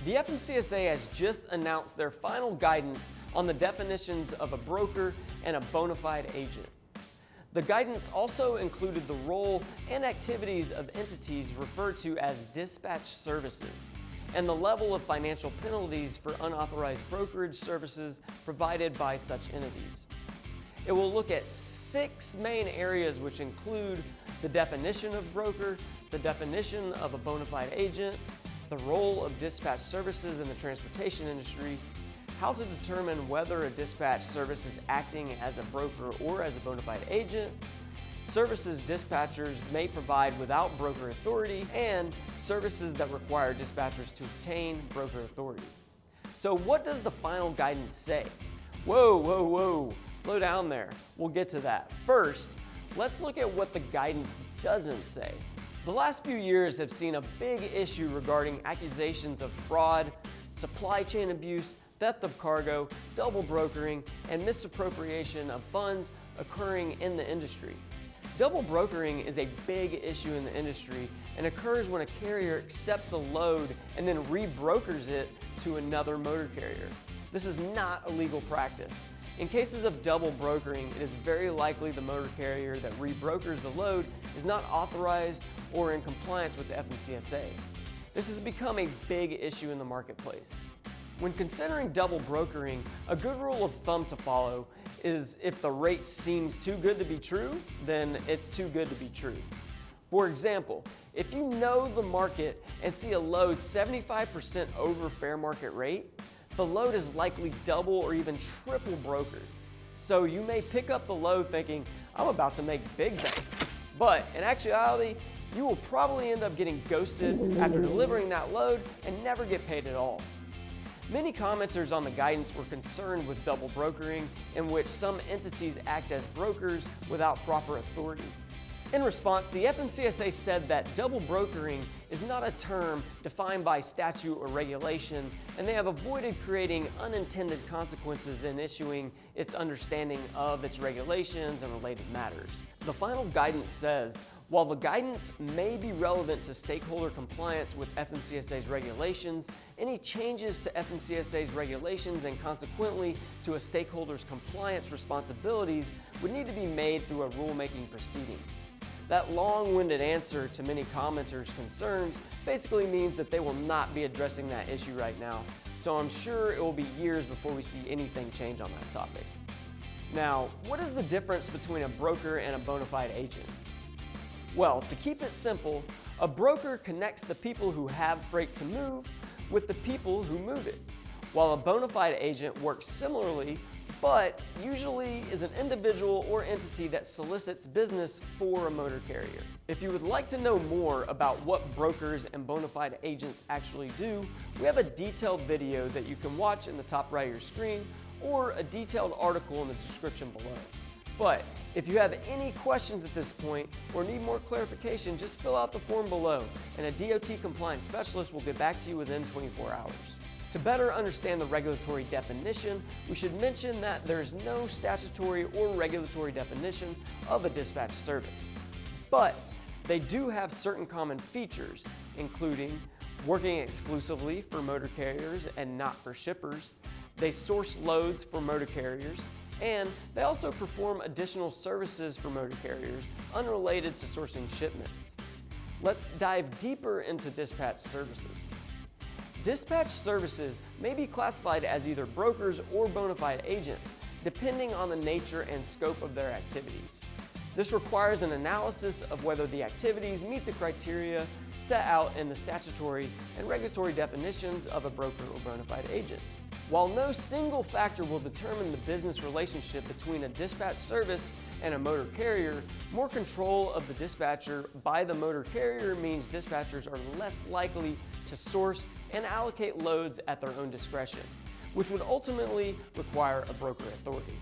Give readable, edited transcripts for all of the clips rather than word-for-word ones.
The FMCSA has just announced their final guidance on the definitions of a broker and a bona fide agent. The guidance also included the role and activities of entities referred to as dispatch services and the level of financial penalties for unauthorized brokerage services provided by such entities. It will look at 6 main areas, which include the definition of broker, the definition of a bona fide agent, the role of dispatch services in the transportation industry, how to determine whether a dispatch service is acting as a broker or as a bona fide agent, services dispatchers may provide without broker authority, and services that require dispatchers to obtain broker authority. So what does the final guidance say? Whoa, slow down there. We'll get to that. First, let's look at what the guidance doesn't say. The last few years have seen a big issue regarding accusations of fraud, supply chain abuse, theft of cargo, double brokering, and misappropriation of funds occurring in the industry. Double brokering is a big issue in the industry and occurs when a carrier accepts a load and then rebrokers it to another motor carrier. This is not a legal practice. In cases of double brokering, it is very likely the motor carrier that rebrokers the load is not authorized or in compliance with the FMCSA. This has become a big issue in the marketplace. When considering double brokering, a good rule of thumb to follow is if the rate seems too good to be true, then it's too good to be true. For example, if you know the market and see a load 75% over fair market rate, the load is likely double or even triple brokered. So you may pick up the load thinking, I'm about to make big bank. But in actuality, you will probably end up getting ghosted after delivering that load and never get paid at all. Many commenters on the guidance were concerned with double brokering, in which some entities act as brokers without proper authority. In response, the FMCSA said that double brokering is not a term defined by statute or regulation, and they have avoided creating unintended consequences in issuing its understanding of its regulations and related matters. The final guidance says, while the guidance may be relevant to stakeholder compliance with FMCSA's regulations, any changes to FMCSA's regulations and consequently to a stakeholder's compliance responsibilities would need to be made through a rulemaking proceeding. That long-winded answer to many commenters' concerns basically means that they will not be addressing that issue right now, so I'm sure it will be years before we see anything change on that topic. Now, what is the difference between a broker and a bona fide agent? Well, to keep it simple, a broker connects the people who have freight to move with the people who move it, while a bona fide agent works similarly, but usually is an individual or entity that solicits business for a motor carrier. If you would like to know more about what brokers and bona fide agents actually do, we have a detailed video that you can watch in the top right of your screen or a detailed article in the description below. But if you have any questions at this point or need more clarification, just fill out the form below and a DOT compliance specialist will get back to you within 24 hours. To better understand the regulatory definition, we should mention that there is no statutory or regulatory definition of a dispatch service. But they do have certain common features, including working exclusively for motor carriers and not for shippers. They source loads for motor carriers, and they also perform additional services for motor carriers unrelated to sourcing shipments. Let's dive deeper into dispatch services. Dispatch services may be classified as either brokers or bona fide agents, depending on the nature and scope of their activities. This requires an analysis of whether the activities meet the criteria set out in the statutory and regulatory definitions of a broker or bona fide agent. While no single factor will determine the business relationship between a dispatch service and a motor carrier, more control of the dispatcher by the motor carrier means dispatchers are less likely to source and allocate loads at their own discretion, which would ultimately require a broker authority.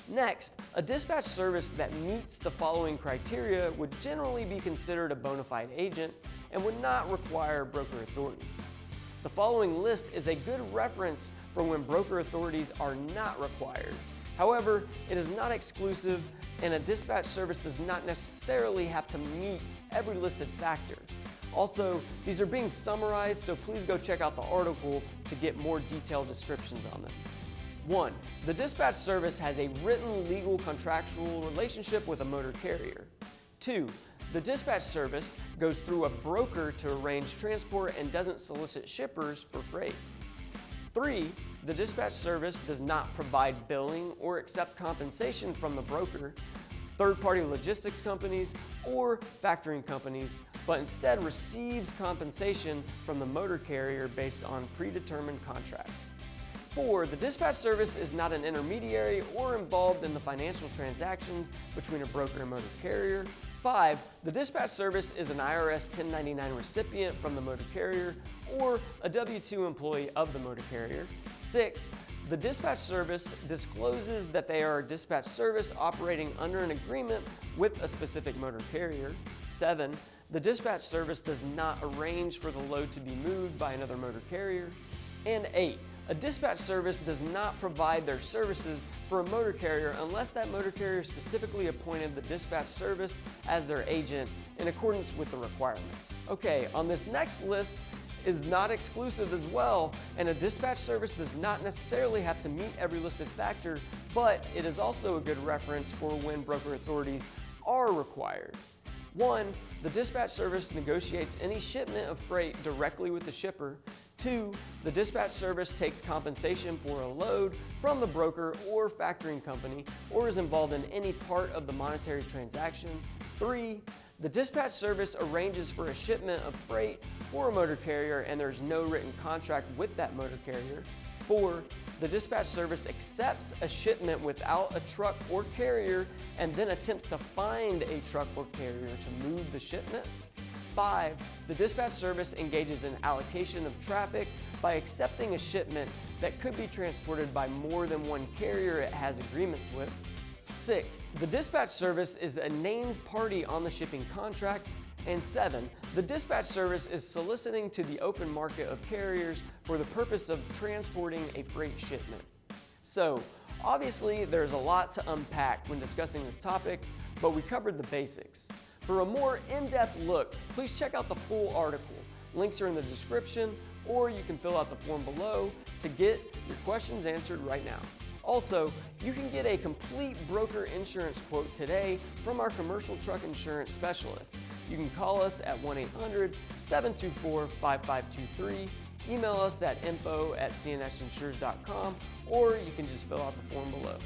Next, a dispatch service that meets the following criteria would generally be considered a bona fide agent and would not require broker authority. The following list is a good reference for when broker authorities are not required. However, it is not exclusive, and a dispatch service does not necessarily have to meet every listed factor. Also, these are being summarized, so please go check out the article to get more detailed descriptions on them. 1. The dispatch service has a written legal contractual relationship with a motor carrier. 2. The dispatch service goes through a broker to arrange transport and doesn't solicit shippers for freight. 3. The dispatch service does not provide billing or accept compensation from the broker, third-party logistics companies, or factoring companies, but instead receives compensation from the motor carrier based on predetermined contracts. 4. The dispatch service is not an intermediary or involved in the financial transactions between a broker and motor carrier. 5. The dispatch service is an IRS 1099 recipient from the motor carrier or a W-2 employee of the motor carrier. 6. The dispatch service discloses that they are a dispatch service operating under an agreement with a specific motor carrier. 7. The dispatch service does not arrange for the load to be moved by another motor carrier. And 8. A dispatch service does not provide their services for a motor carrier unless that motor carrier specifically appointed the dispatch service as their agent in accordance with the requirements. Okay, on this next list is not exclusive as well, and a dispatch service does not necessarily have to meet every listed factor, but it is also a good reference for when broker authorities are required. 1. The dispatch service negotiates any shipment of freight directly with the shipper. 2. The dispatch service takes compensation for a load from the broker or factoring company or is involved in any part of the monetary transaction. 3. The dispatch service arranges for a shipment of freight for a motor carrier and there's no written contract with that motor carrier. 4. The dispatch service accepts a shipment without a truck or carrier and then attempts to find a truck or carrier to move the shipment. 5. The dispatch service engages in allocation of traffic by accepting a shipment that could be transported by more than one carrier it has agreements with. 6. The dispatch service is a named party on the shipping contract. And 7. The dispatch service is soliciting to the open market of carriers for the purpose of transporting a freight shipment. So, obviously, there's a lot to unpack when discussing this topic, but we covered the basics. For a more in-depth look, please check out the full article. Links are in the description, or you can fill out the form below to get your questions answered right now. Also, you can get a complete broker insurance quote today from our commercial truck insurance specialist. You can call us at 1-800-724-5523, email us at info@cnsinsures.com, or you can just fill out the form below.